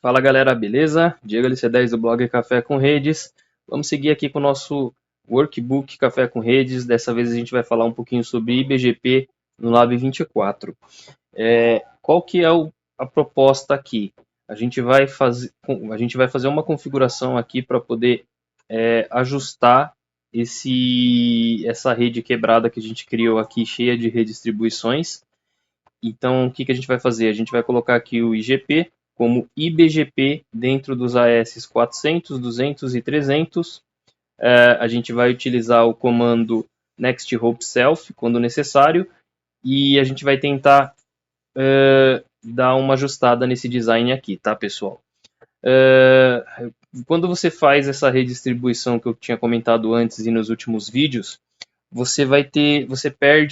Fala galera, beleza? Diego LC10 do blog Café com Redes. Vamos seguir aqui com o nosso workbook Café com Redes. Dessa vez a gente vai falar um pouquinho sobre IBGP no Lab 24. Qual que é a proposta aqui? A gente vai fazer uma configuração aqui para poder ajustar essa rede quebrada que a gente criou aqui, cheia de redistribuições. Então, o que a gente vai fazer? A gente vai colocar aqui o IGP como IBGP dentro dos AS 400, 200 e 300. A gente vai utilizar o comando next hop self quando necessário e a gente vai tentar dar uma ajustada nesse design aqui, tá, pessoal? Quando você faz essa redistribuição que eu tinha comentado antes e nos últimos vídeos, você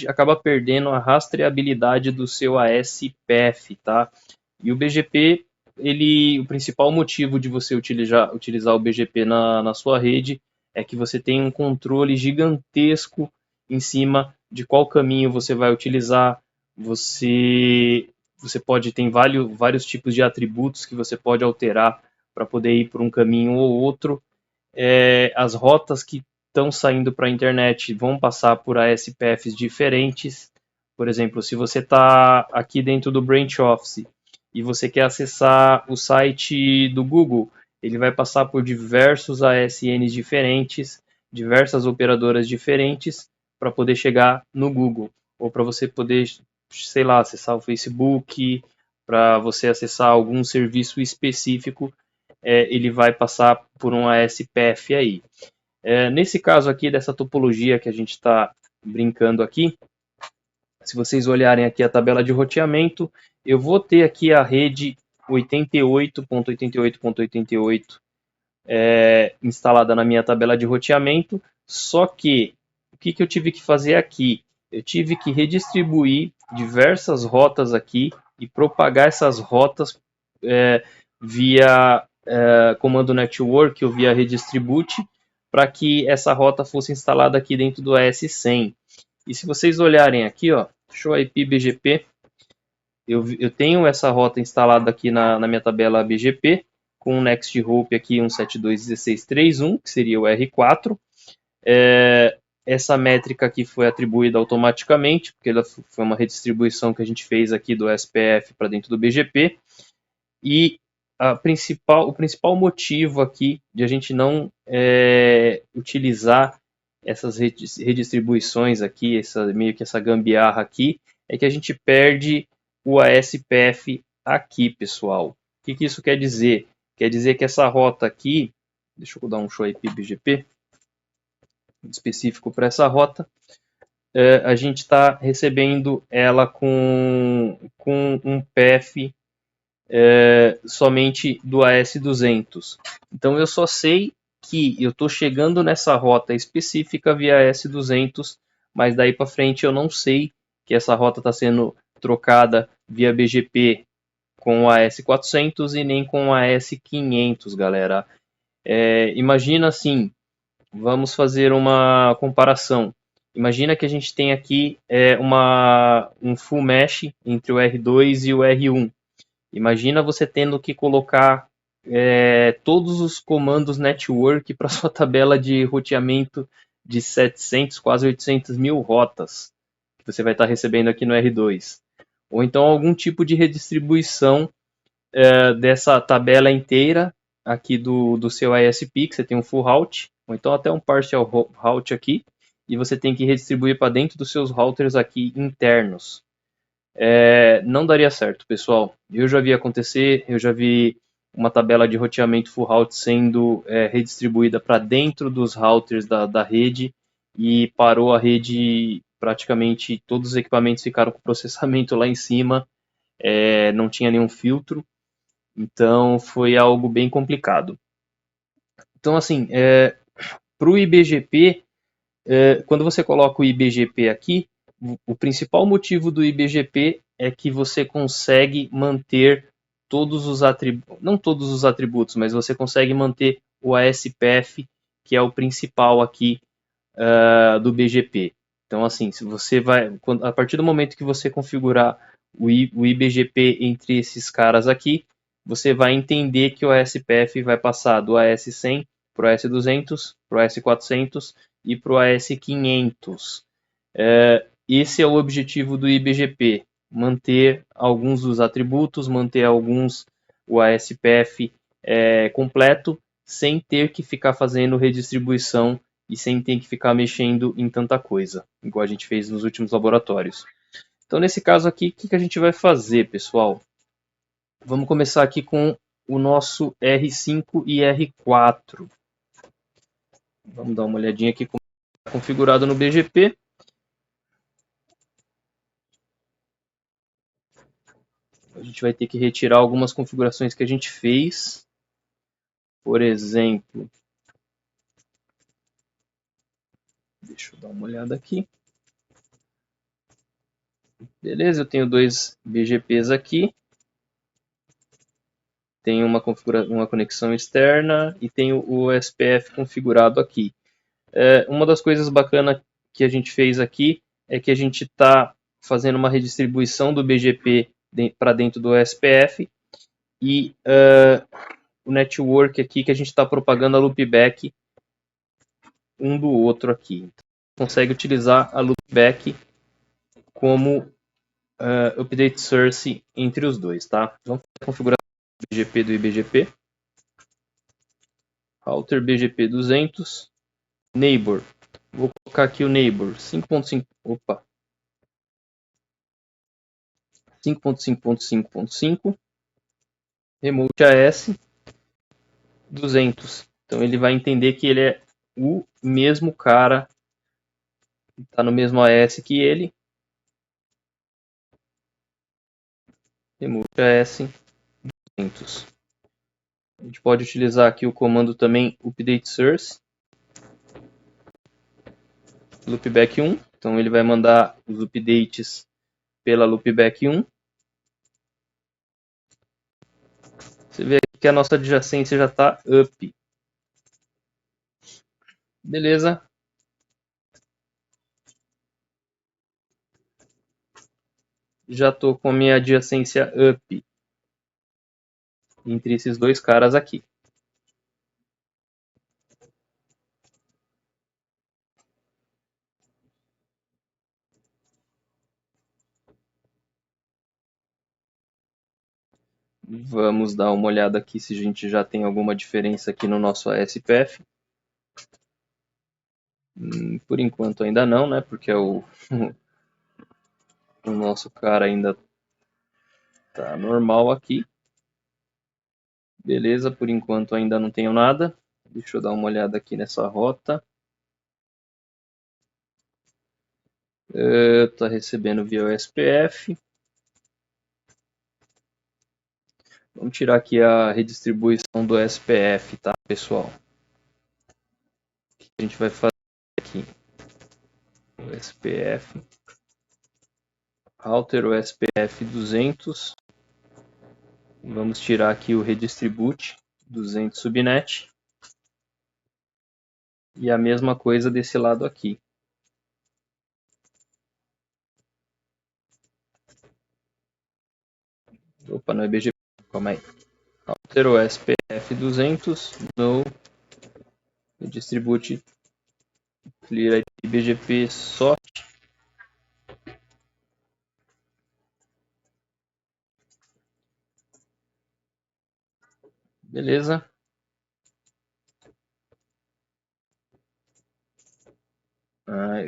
acaba perdendo a rastreabilidade do seu ASPF, tá? E o BGP, o principal motivo de você utilizar o BGP na sua rede é que você tem um controle gigantesco em cima de qual caminho você vai utilizar. Você tem vários tipos de atributos que você pode alterar para poder ir por um caminho ou outro. As rotas que estão saindo para a internet vão passar por ASPFs diferentes. Por exemplo, se você está aqui dentro do Branch Office e você quer acessar o site do Google, ele vai passar por diversos ASNs diferentes, diversas operadoras diferentes para poder chegar no Google. Ou para você poder, sei lá, acessar o Facebook, para você acessar algum serviço específico, ele vai passar por um ASPF aí. Nesse caso aqui, dessa topologia que a gente está brincando aqui, se vocês olharem aqui a tabela de roteamento, eu vou ter aqui a rede 88.88.88 instalada na minha tabela de roteamento, só que o que eu tive que fazer aqui? Eu tive que redistribuir diversas rotas aqui e propagar essas rotas via comando network ou via redistribute, para que essa rota fosse instalada aqui dentro do AS100. E se vocês olharem aqui, ó, show IP BGP, eu tenho essa rota instalada aqui na minha tabela BGP, com o next hop aqui 172.16.3.1, que seria o R4. Essa métrica aqui foi atribuída automaticamente, porque ela foi uma redistribuição que a gente fez aqui do SPF para dentro do BGP. E o principal motivo aqui de a gente não utilizar essas redistribuições aqui, meio que essa gambiarra aqui, é que a gente perde o ASPF aqui, pessoal. O que isso quer dizer? Quer dizer que essa rota aqui, deixa eu dar um show IP BGP específico para essa rota, a gente está recebendo ela com um PF somente do AS200. Então eu só sei que eu estou chegando nessa rota específica via AS200, mas daí para frente eu não sei que essa rota está sendo trocada via BGP com o AS400 e nem com o AS500, galera. Imagina assim, vamos fazer uma comparação. Imagina que a gente tem aqui um full mesh entre o R2 e o R1. Imagina você tendo que colocar todos os comandos network para sua tabela de roteamento de 700, quase 800 mil rotas que você vai estar recebendo aqui no R2. Ou então algum tipo de redistribuição dessa tabela inteira aqui do seu ISP, que você tem um full route, ou então até um partial route aqui, e você tem que redistribuir para dentro dos seus routers aqui internos. Não daria certo, pessoal. Eu já vi acontecer, eu já vi uma tabela de roteamento full route sendo redistribuída para dentro dos routers da rede e parou a rede, praticamente todos os equipamentos ficaram com processamento lá em cima, não tinha nenhum filtro, então foi algo bem complicado. Então, assim, para o IBGP, quando você coloca o IBGP aqui, o principal motivo do IBGP é que você consegue manter todos os atributos, não todos os atributos, mas você consegue manter o ASPF, que é o principal aqui do BGP. Então, assim, se você a partir do momento que você configurar o IBGP entre esses caras aqui, você vai entender que o ASPF vai passar do AS100 para o AS200, para o AS400 e para o AS500. Esse é o objetivo do IBGP, manter alguns dos atributos, manter o ASPF completo, sem ter que ficar fazendo redistribuição e sem ter que ficar mexendo em tanta coisa, igual a gente fez nos últimos laboratórios. Então, nesse caso aqui, o que a gente vai fazer, pessoal? Vamos começar aqui com o nosso R5 e R4. Vamos dar uma olhadinha aqui como está configurado no BGP. A gente vai ter que retirar algumas configurações que a gente fez. Por exemplo, deixa eu dar uma olhada aqui. Beleza, eu tenho dois BGPs aqui. Tenho uma conexão externa e tenho o SPF configurado aqui. Uma das coisas bacanas que a gente fez aqui é que a gente está fazendo uma redistribuição do BGP para dentro do SPF e o network aqui que a gente está propagando a loopback um do outro aqui. Então, consegue utilizar a loopback como update source entre os dois, tá? Vamos configurar o BGP do IBGP. Router BGP 200. Neighbor. Vou colocar aqui o neighbor 5.5. Opa. 5.5.5.5. Remote AS 200. Então ele vai entender que ele é o mesmo cara, está no mesmo AS que ele. Remote AS 200. A gente pode utilizar aqui o comando também update source loopback 1. Então ele vai mandar os updates pela loopback 1. Você vê aqui que a nossa adjacência já está up. Beleza. Já estou com a minha adjacência up entre esses dois caras aqui. Vamos dar uma olhada aqui se a gente já tem alguma diferença aqui no nosso ASPF. Por enquanto ainda não, né? Porque o nosso cara ainda tá normal aqui. Beleza, por enquanto ainda não tenho nada. Deixa eu dar uma olhada aqui nessa rota. Tá recebendo via OSPF. Vamos tirar aqui a redistribuição do SPF, tá, pessoal? O que a gente vai fazer aqui? O SPF. Router OSPF 200. Vamos tirar aqui o redistribute 200 subnet. E a mesma coisa desse lado aqui. Opa, não é BGP, calma aí. Router OSPF 200 no redistribute clear IP BGP soft. Beleza.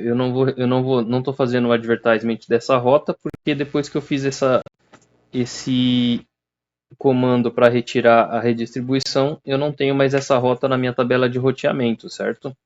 Eu não estou fazendo o advertisement dessa rota, porque depois que eu fiz esse comando para retirar a redistribuição, eu não tenho mais essa rota na minha tabela de roteamento, certo?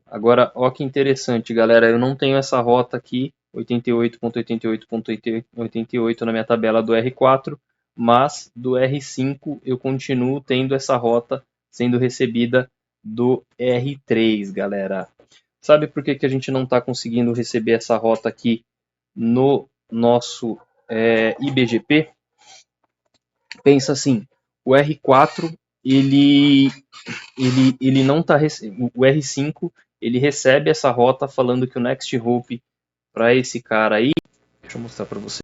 Agora, ó que interessante, galera, eu não tenho essa rota aqui, 88.88.88 na minha tabela do R4, mas do R5 eu continuo tendo essa rota sendo recebida do R3, galera. Sabe por que a gente não está conseguindo receber essa rota aqui no nosso IBGP? Pensa assim, o R4 ele não está o R5 ele recebe essa rota falando que o next hope para esse cara aí Deixa eu mostrar para vocês.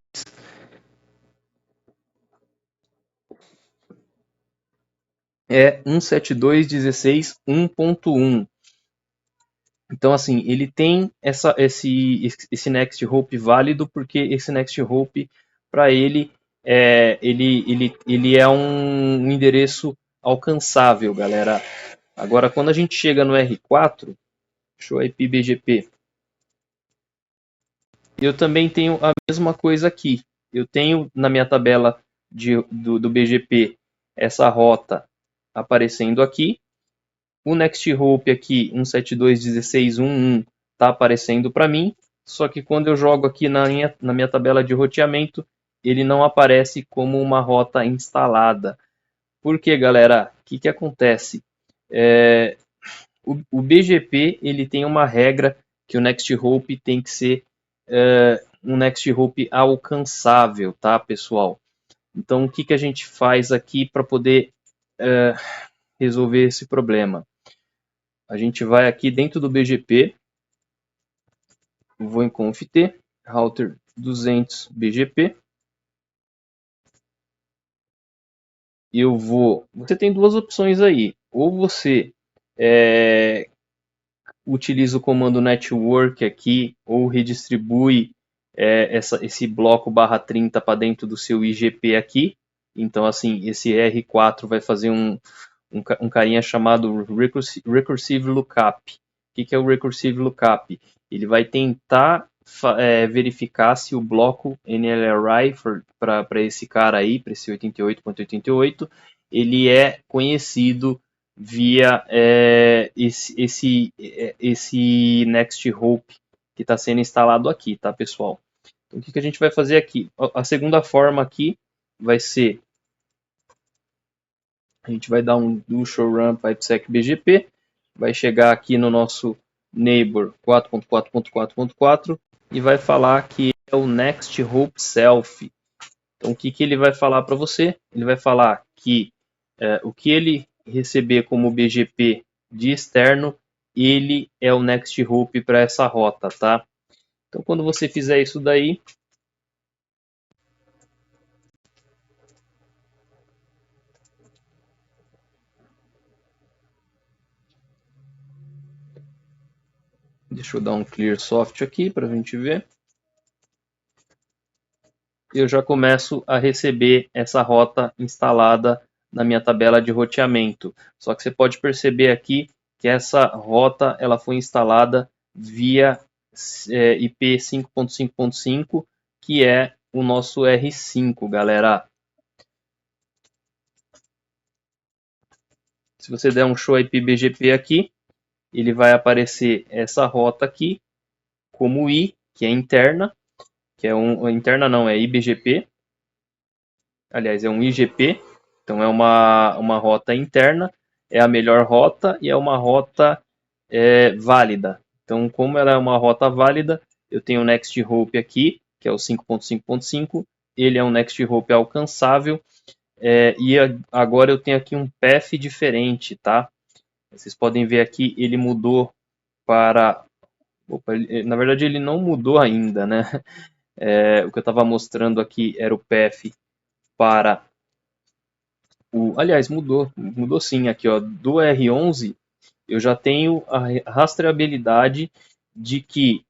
É 172.16.1.1. Então, assim, ele tem esse Next Hope válido, porque esse Next Hope, para ele é um endereço alcançável, galera. Agora, quando a gente chega no R4, show IP BGP, eu também tenho a mesma coisa aqui. Eu tenho na minha tabela do BGP essa rota aparecendo aqui. O Next Hope aqui, 172.16.1.1, está aparecendo para mim. Só que quando eu jogo aqui na minha tabela de roteamento, ele não aparece como uma rota instalada. Por que, galera? O que acontece? O BGP ele tem uma regra que o Next Hope tem que ser um Next Hope alcançável, tá, pessoal? Então, o que a gente faz aqui para poder resolver esse problema? A gente vai aqui dentro do BGP, vou em conft, router 200 BGP, você tem duas opções aí, ou você utiliza o comando network aqui, ou redistribui esse bloco /30 para dentro do seu IGP aqui. Então, assim, esse R4 vai fazer um carinha chamado Recursive Lookup. O que é o Recursive Lookup? Ele vai tentar verificar se o bloco NLRI para esse cara aí, para esse 88.88, ele é conhecido via esse Next Hope que está sendo instalado aqui, tá, pessoal? Então, o que a gente vai fazer aqui? A segunda forma aqui vai ser, a gente vai dar um do showrun pipesec BGP, vai chegar aqui no nosso neighbor 4.4.4.4 e vai falar que é o Next Hope Self. Então, o que ele vai falar para você? Ele vai falar que o que ele receber como BGP de externo, ele é o Next Hope para essa rota, tá? Então, quando você fizer isso daí, deixa eu dar um clear soft aqui para a gente ver. Eu já começo a receber essa rota instalada na minha tabela de roteamento. Só que você pode perceber aqui que essa rota ela foi instalada via IP 5.5.5, que é o nosso R5, galera. Se você der um show IP BGP aqui, ele vai aparecer essa rota aqui como I, que é interna, que é interna não, é IBGP. Aliás, é um IGP, então é uma rota interna, é a melhor rota e é uma rota válida. Então, como ela é uma rota válida, eu tenho o Next Hope aqui, que é o 5.5.5, ele é um Next Hope alcançável, e agora eu tenho aqui um path diferente, tá? Vocês podem ver aqui, ele mudou para... Opa, na verdade, ele não mudou ainda, né? O que eu estava mostrando aqui era o path para aliás, mudou sim aqui, ó, do R11 eu já tenho a rastreabilidade de que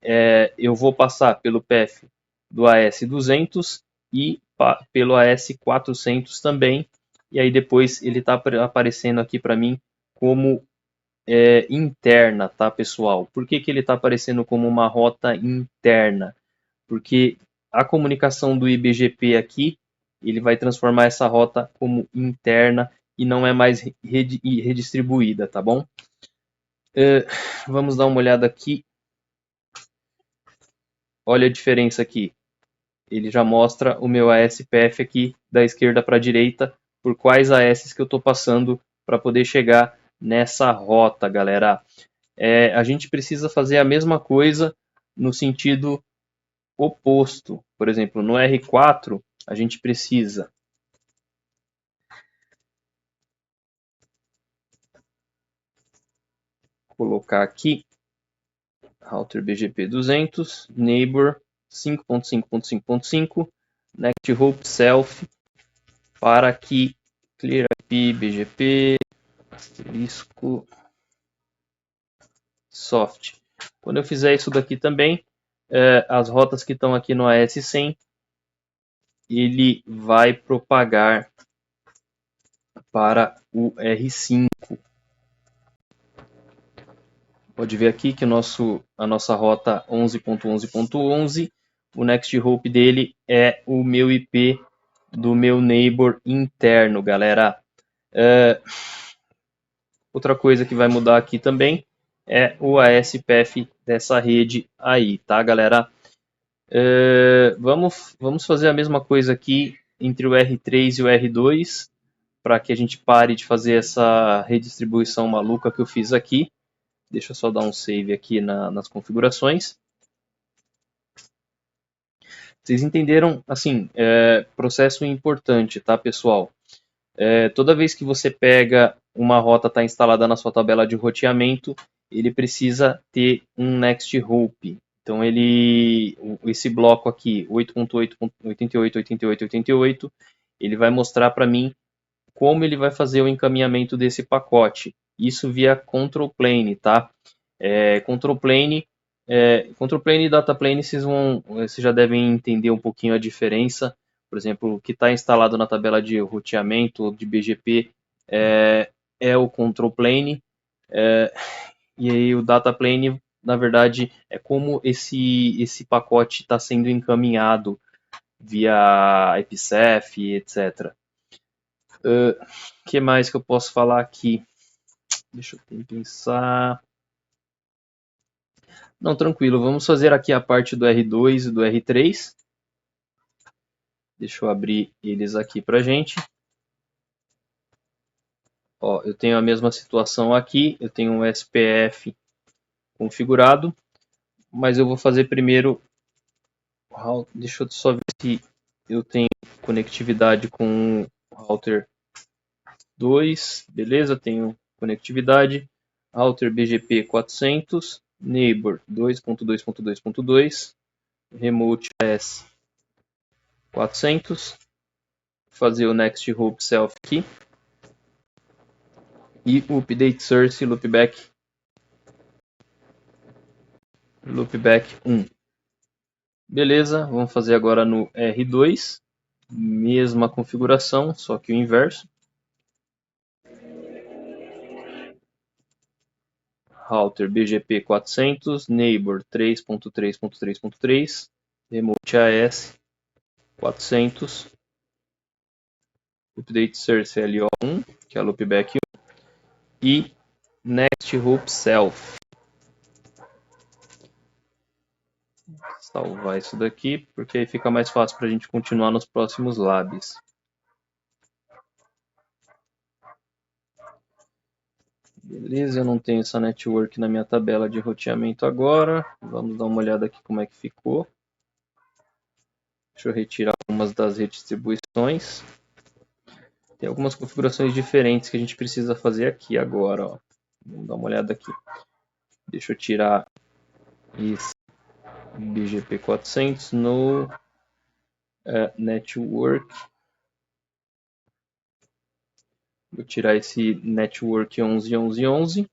eu vou passar pelo path do AS200 e pelo AS400 também, e aí depois ele está aparecendo aqui para mim como interna, tá, pessoal? Por que ele está aparecendo como uma rota interna? Porque a comunicação do IBGP aqui, ele vai transformar essa rota como interna e não é mais redistribuída, tá bom? Vamos dar uma olhada aqui. Olha a diferença aqui. Ele já mostra o meu ASPF aqui da esquerda para a direita, por quais AS que eu estou passando para poder chegar nessa rota, galera. A gente precisa fazer a mesma coisa no sentido oposto. Por exemplo, no R4, a gente precisa colocar aqui router BGP 200, neighbor 5.5.5.5 next hope self para que clear IP BGP asterisco soft. Quando eu fizer isso daqui também, as rotas que estão aqui no AS100, ele vai propagar para o R5. Pode ver aqui que a nossa rota 11.11.11, o next hope dele é o meu IP do meu neighbor interno, galera. Outra coisa que vai mudar aqui também é o ASPF dessa rede aí, tá, galera? Vamos fazer a mesma coisa aqui entre o R3 e o R2, para que a gente pare de fazer essa redistribuição maluca que eu fiz aqui. Deixa eu só dar um save aqui nas configurações. Vocês entenderam? Assim, processo importante, tá, pessoal? Toda vez que você pega uma rota está instalada na sua tabela de roteamento, ele precisa ter um next hope. Então esse bloco aqui, 8.8.88.88.88, ele vai mostrar para mim como ele vai fazer o encaminhamento desse pacote. Isso via control plane, tá? Control plane e data plane, vocês já devem entender um pouquinho a diferença. Por exemplo, o que está instalado na tabela de roteamento de BGP é o control plane, e aí o data plane, na verdade, é como esse pacote está sendo encaminhado via IPsec, etc. O que mais que eu posso falar aqui? Deixa eu pensar. Não, tranquilo. Vamos fazer aqui a parte do R2 e do R3. Deixa eu abrir eles aqui para gente. Ó, eu tenho a mesma situação aqui. Eu tenho um SPF configurado. Mas eu vou fazer primeiro... Deixa eu só ver se eu tenho conectividade com o router 2. Beleza, tenho conectividade. Router BGP 400. Neighbor 2.2.2.2. Remote AS 400. Fazer o next hope self aqui. E o update source loopback 1. Beleza, vamos fazer agora no R2. Mesma configuração, só que o inverso. Router BGP 400, neighbor 3.3.3.3, remote AS 400, update source LO1, que é a loopback 1, e next hope self. Salvar isso daqui, porque aí fica mais fácil para a gente continuar nos próximos labs. Beleza, eu não tenho essa network na minha tabela de roteamento agora. Vamos dar uma olhada aqui como é que ficou. Deixa eu retirar algumas das redistribuições. Tem algumas configurações diferentes que a gente precisa fazer aqui agora. Ó. Vamos dar uma olhada aqui. Deixa eu tirar esse BGP 400 no network. Vou tirar esse network 11.11.11,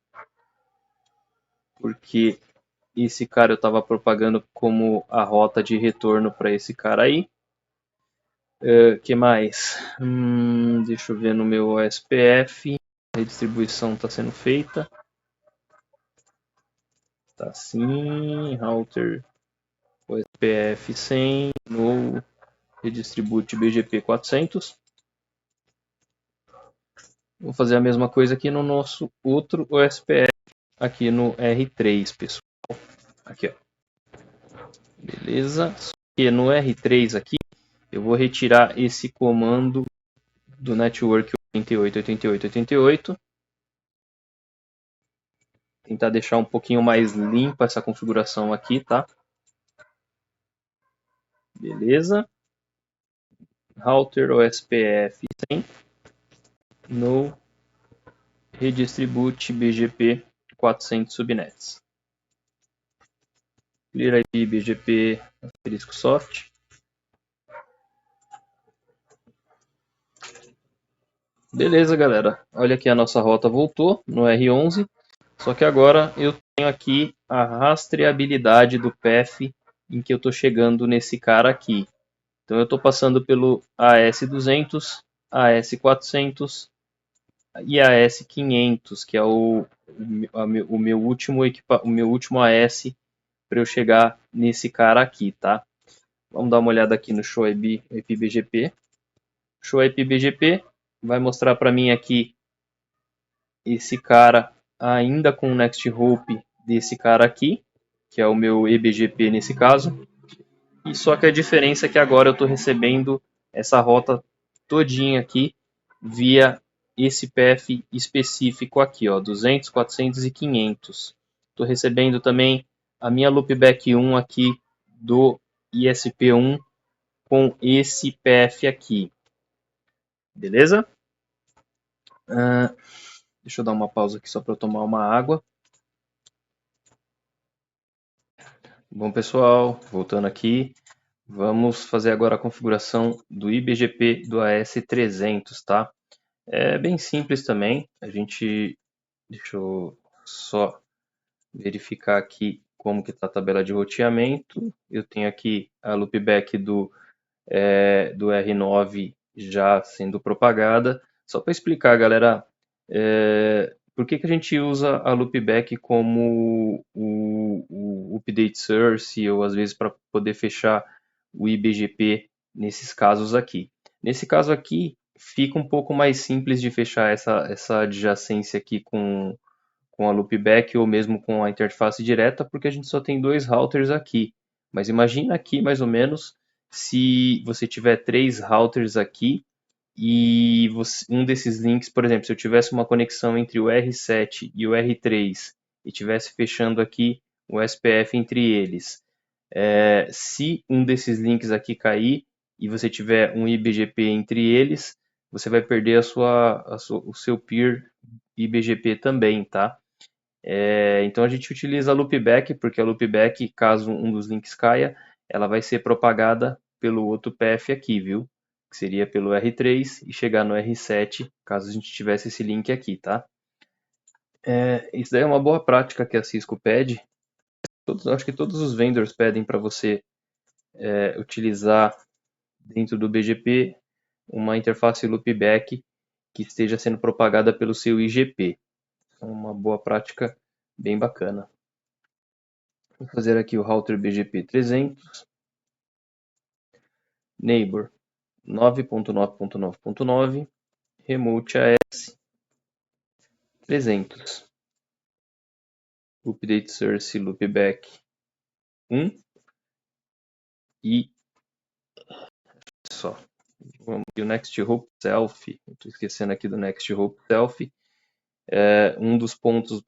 porque esse cara eu estava propagando como a rota de retorno para esse cara aí. Que mais? Deixa eu ver no meu OSPF. A redistribuição está sendo feita. Tá sim, router OSPF 100 no redistribute BGP 400. Vou fazer a mesma coisa aqui no nosso outro OSPF, aqui no R3, pessoal. Aqui, ó. Beleza. Só que no R3 aqui, eu vou retirar esse comando do network 88.88.88. Tentar deixar um pouquinho mais limpa essa configuração aqui, tá? Beleza. Router OSPF 100 no redistribute BGP 400 subnets. clear IP BGP asterisco soft. Beleza, galera. Olha aqui, a nossa rota voltou no R11. Só que agora eu tenho aqui a rastreabilidade do path em que eu estou chegando nesse cara aqui. Então eu estou passando pelo AS200, AS400 e AS500, que é o meu último AS para eu chegar nesse cara aqui, tá? Vamos dar uma olhada aqui no Show IP BGP. Show IP BGP vai mostrar para mim aqui esse cara ainda com o Next Hope desse cara aqui, que é o meu eBGP nesse caso. E só que a diferença é que agora eu estou recebendo essa rota todinha aqui via esse path específico aqui, ó, 200, 400 e 500. Estou recebendo também a minha loopback 1 aqui do ISP1 com esse path aqui. Beleza? Deixa eu dar uma pausa aqui só para eu tomar uma água. Bom, pessoal, voltando aqui, vamos fazer agora a configuração do IBGP do AS300, tá? É bem simples também. Deixa eu só verificar aqui como que está a tabela de roteamento. Eu tenho aqui a loopback do R9 já sendo propagada. Só para explicar, galera, por que a gente usa a loopback como o update source ou às vezes para poder fechar o IBGP nesses casos aqui. Nesse caso aqui, fica um pouco mais simples de fechar essa adjacência aqui com a loopback ou mesmo com a interface direta, porque a gente só tem dois routers aqui. Mas imagina aqui mais ou menos se você tiver três routers aqui e um desses links, por exemplo, se eu tivesse uma conexão entre o R7 e o R3 e tivesse fechando aqui o SPF entre eles, se um desses links aqui cair e você tiver um IBGP entre eles, você vai perder o seu peer IBGP também, tá? Então a gente utiliza a loopback, porque a loopback, caso um dos links caia, ela vai ser propagada pelo outro path aqui, viu? Que seria pelo R3 e chegar no R7, caso a gente tivesse esse link aqui, tá? Isso daí é uma boa prática que a Cisco pede. Acho que todos os vendors pedem para você utilizar dentro do BGP uma interface loopback que esteja sendo propagada pelo seu IGP. É uma boa prática bem bacana. Vou fazer aqui o router BGP 300, neighbor 9.9.9.9, remote AS 300, update source loopback 1 e só. Vamos aqui o Next Hope Self, estou esquecendo aqui do Next Hope Self. Um dos pontos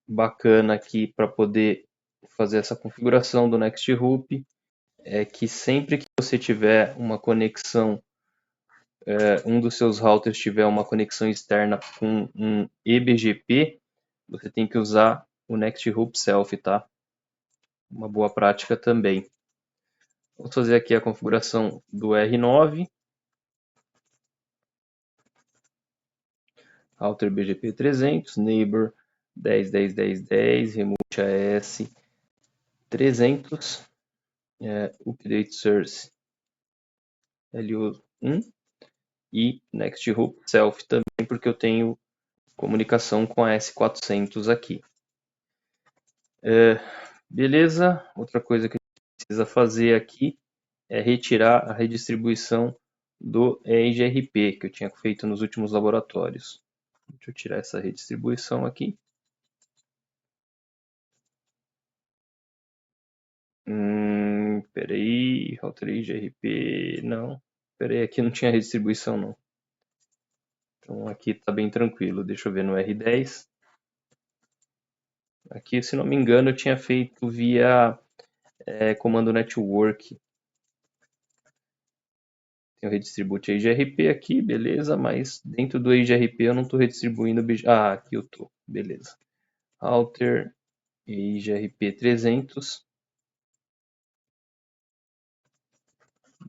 bacana aqui para poder fazer essa configuração do Next Hope é que sempre que você tiver uma conexão, um dos seus routers tiver uma conexão externa com um eBGP, você tem que usar o Next Hope Self, tá? Uma boa prática também. Vamos fazer aqui a configuração do R9. Router BGP 300, neighbor 10.10.10.10, remote AS 300, update source LU1 e Next Hope Self também, porque eu tenho comunicação com a S400 aqui. Beleza, outra coisa que a gente precisa fazer aqui é retirar a redistribuição do EIGRP, que eu tinha feito nos últimos laboratórios. Deixa eu tirar essa redistribuição aqui. Peraí, router EIGRP, não. Peraí, aqui não tinha redistribuição não. Então aqui está bem tranquilo. Deixa eu ver no R10. Aqui, se não me engano, eu tinha feito via comando network. Tem o redistribute EIGRP aqui, beleza, mas dentro do EIGRP eu não estou redistribuindo o aqui eu estou, beleza. Router EIGRP 300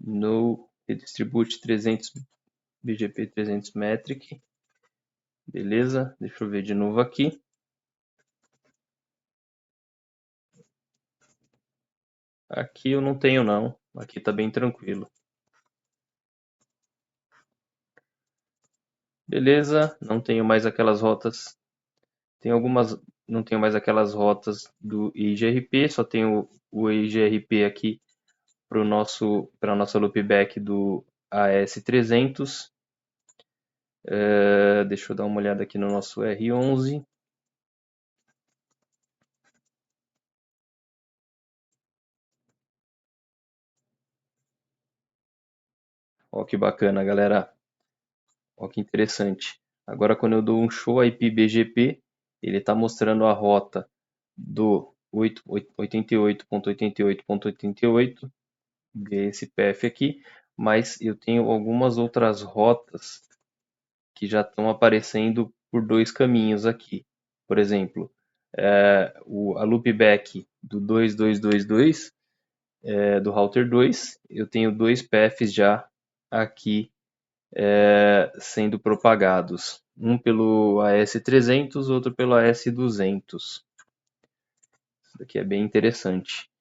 no redistribute 300 BGP 300 metric. Beleza, deixa eu ver de novo aqui. Aqui eu não tenho não, aqui tá bem tranquilo. Beleza, não tenho mais aquelas rotas. Tem algumas, não tenho mais aquelas rotas do IGRP, só tenho o IGRP aqui para a nossa loopback do AS300. Deixa eu dar uma olhada aqui no nosso R11. Ó que bacana, galera. Ó que interessante. Agora quando eu dou um show IP BGP, ele está mostrando a rota do 88.88.88, esse PF aqui, mas eu tenho algumas outras rotas que já estão aparecendo por dois caminhos aqui. Por exemplo, a loopback do 2222, do router 2, eu tenho dois PFs já aqui sendo propagados. Um pelo AS300, outro pelo AS200. Isso daqui é bem interessante.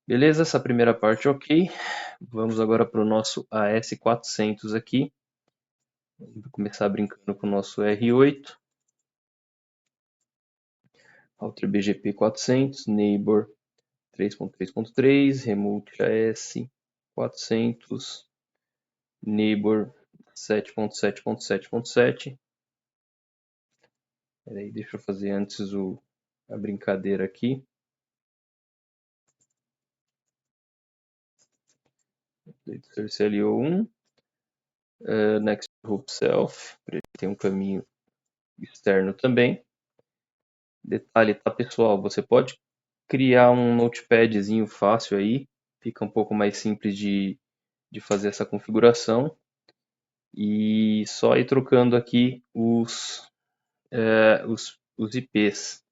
Beleza, essa primeira parte ok. Vamos agora para o nosso AS400 aqui. Vou começar brincando com o nosso R8. Router BGP 400, Neighbor 3.3.3, Remote AS 400, Neighbor 7.7.7.7. Peraí, deixa eu fazer antes a brincadeira aqui. CLO1, Next Hoop Self, ele tem um caminho externo também. Detalhe, tá pessoal, você pode criar um notepadzinho fácil aí, fica um pouco mais simples de fazer essa configuração e só ir trocando aqui os IPs.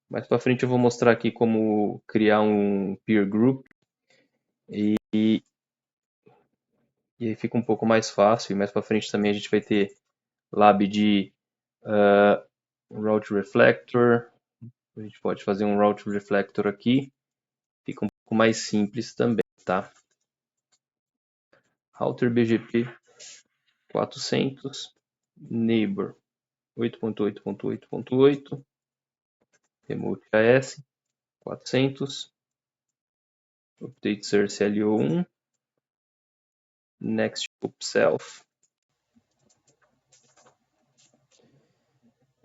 Mais para frente eu vou mostrar aqui como criar um peer group e aí fica um pouco mais fácil. E mais para frente também a gente vai ter lab de Route Reflector. A gente pode fazer um Route Reflector aqui. Fica um pouco mais simples também, tá? Router BGP 400, Neighbor 8.8.8.8, Remote AS 400, Update Source LO1, Next Hoop Self.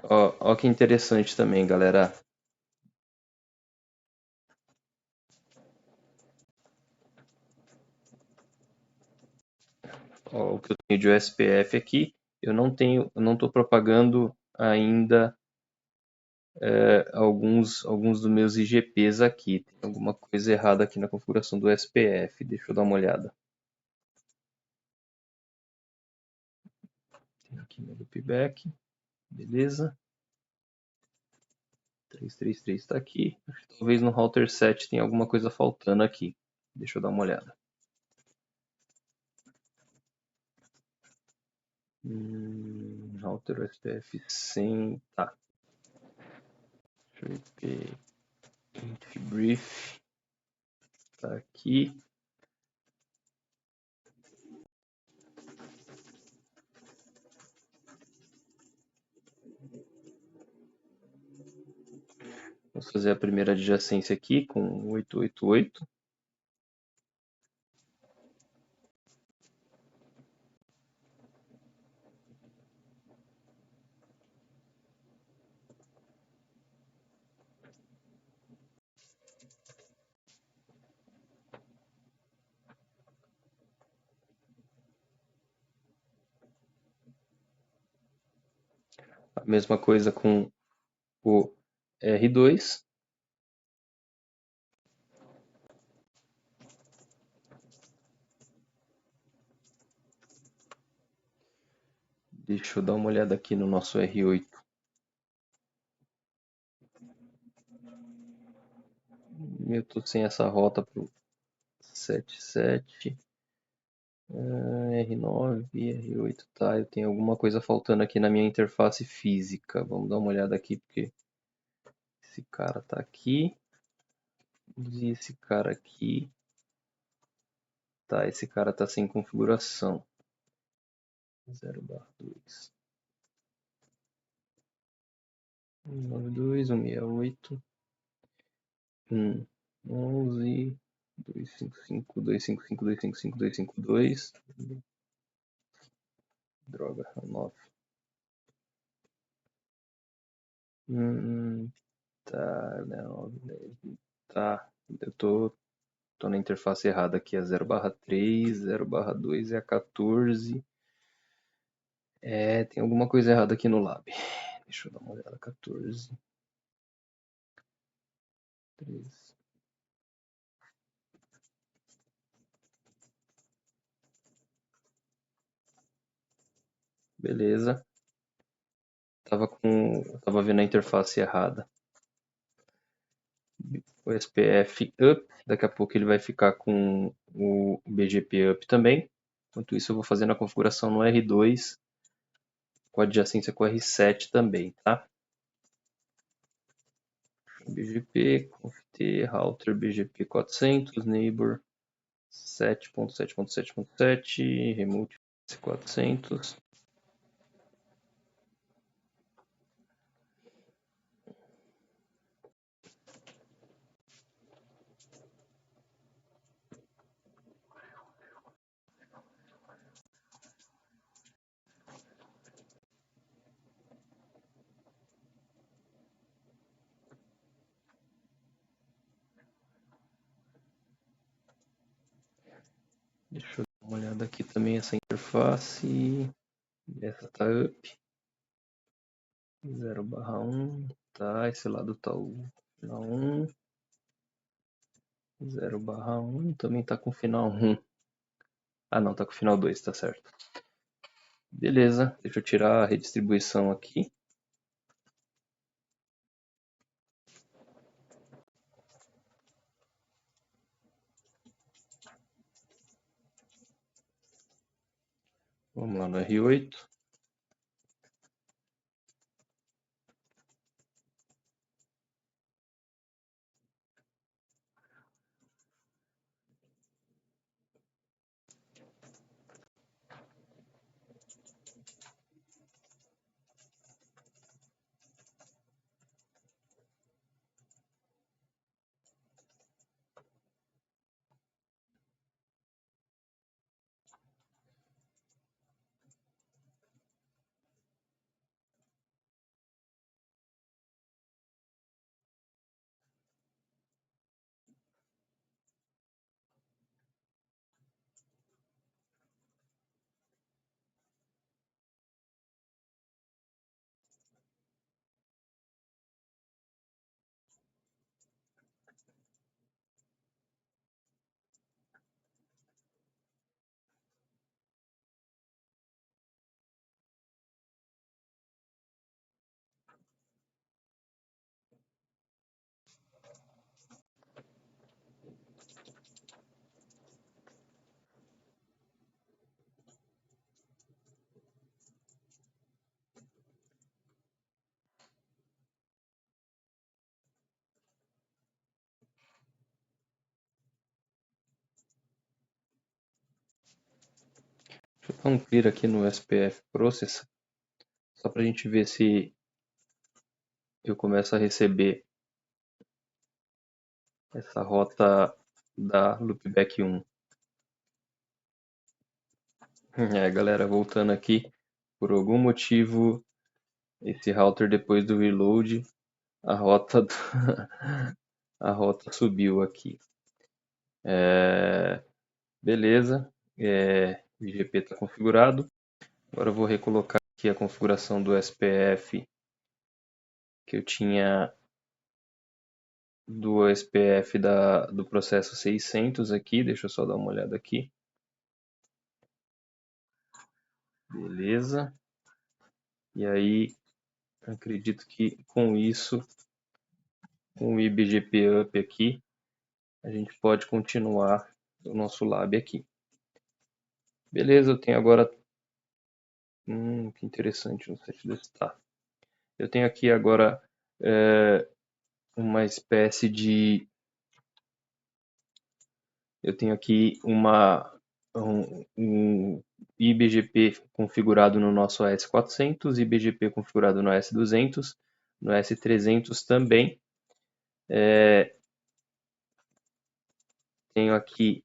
Ó que interessante também, galera. Ó, o que eu tenho de USPF aqui, eu não estou propagando ainda alguns dos meus IGPs aqui. Tem alguma coisa errada aqui na configuração do SPF. Deixa eu dar uma olhada. Tem aqui meu loopback. Beleza. 333 está aqui. Talvez no router 7 tenha alguma coisa faltando aqui. Deixa eu dar uma olhada. Router SPF 100. Tá. IP brief. Tá aqui. Vamos fazer a primeira adjacência aqui com 888. A mesma coisa com o R2. Deixa eu dar uma olhada aqui no nosso R8. Eu tô sem essa rota pro 77, R9, R8, tá, eu tenho alguma coisa faltando aqui na minha interface física. Vamos dar uma olhada aqui, porque esse cara tá aqui, e esse cara aqui, tá, esse cara tá sem configuração. 0/2. 192, 168, 11, 255, 255, 255, 252. Droga, 9. Tá, não, tá, eu tô na interface errada aqui, é 0/3, 0/2 é a 14. Tem alguma coisa errada aqui no lab. Deixa eu dar uma olhada, 14, 13. Beleza. Tava vendo a interface errada. O SPF up, daqui a pouco ele vai ficar com o BGP up também. Enquanto isso eu vou fazendo a configuração no R2 com adjacência com o R7 também, tá? BGP, conft, router BGP 400, neighbor 7.7.7.7, remote 400. Deixa eu dar uma olhada aqui também essa interface. Essa tá up. 0/1. Tá, esse lado tá o final 1. 0/1 também tá com final 1. Ah não, tá com final 2, tá certo. Beleza, deixa eu tirar a redistribuição aqui. Vamos lá no R8. Deixa eu dar um clear aqui no SPF Process, só para a gente ver se eu começo a receber essa rota da loopback 1. Galera, voltando aqui, por algum motivo, esse router depois do reload, a rota, a rota subiu aqui. Beleza, o IGP está configurado. Agora eu vou recolocar aqui a configuração do SPF que eu tinha do SPF do processo 600 aqui. Deixa eu só dar uma olhada aqui. Beleza. E aí, acredito que com isso, com o IBGP up aqui, a gente pode continuar do nosso lab aqui. Beleza, eu tenho agora... que interessante, um set desse. Tá. Eu tenho aqui agora uma espécie de... Eu tenho aqui um IBGP configurado no nosso AS400, IBGP configurado no AS200, no AS300 também. Tenho aqui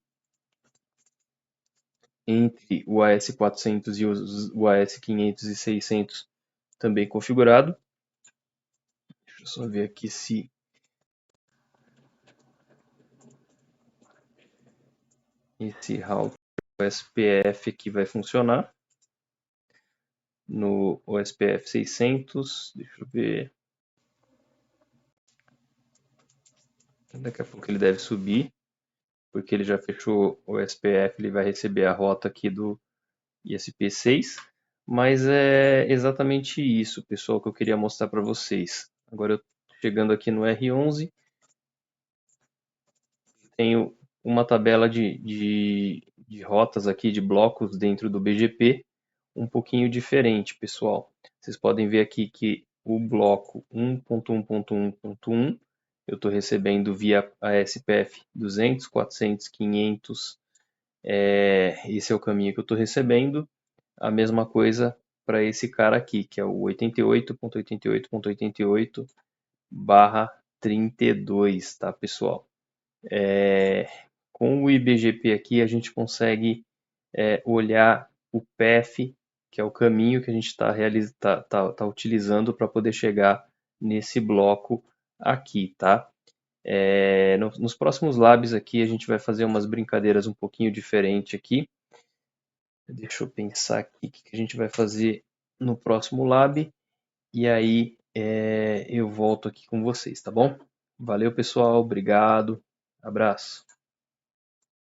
entre o AS400 e o AS500 e 600 também configurado. Deixa eu só ver aqui se esse router OSPF aqui vai funcionar. No OSPF 600, deixa eu ver. Daqui a pouco ele deve subir, porque ele já fechou o OSPF, ele vai receber a rota aqui do ISP6. Mas é exatamente isso, pessoal, que eu queria mostrar para vocês. Agora eu chegando aqui no R11, tenho uma tabela de rotas aqui, de blocos dentro do BGP, um pouquinho diferente, pessoal. Vocês podem ver aqui que o bloco 1.1.1.1 eu estou recebendo via ASPF 200, 400, 500. Esse é o caminho que eu estou recebendo. A mesma coisa para esse cara aqui, que é o 88.88.88/32, tá, pessoal? Com o IBGP aqui, a gente consegue olhar o path, que é o caminho que a gente está utilizando para poder chegar nesse bloco aqui, tá? Nos próximos labs aqui, a gente vai fazer umas brincadeiras um pouquinho diferente aqui. Deixa eu pensar aqui o que a gente vai fazer no próximo lab. E aí eu volto aqui com vocês, tá bom? Valeu, pessoal. Obrigado. Abraço.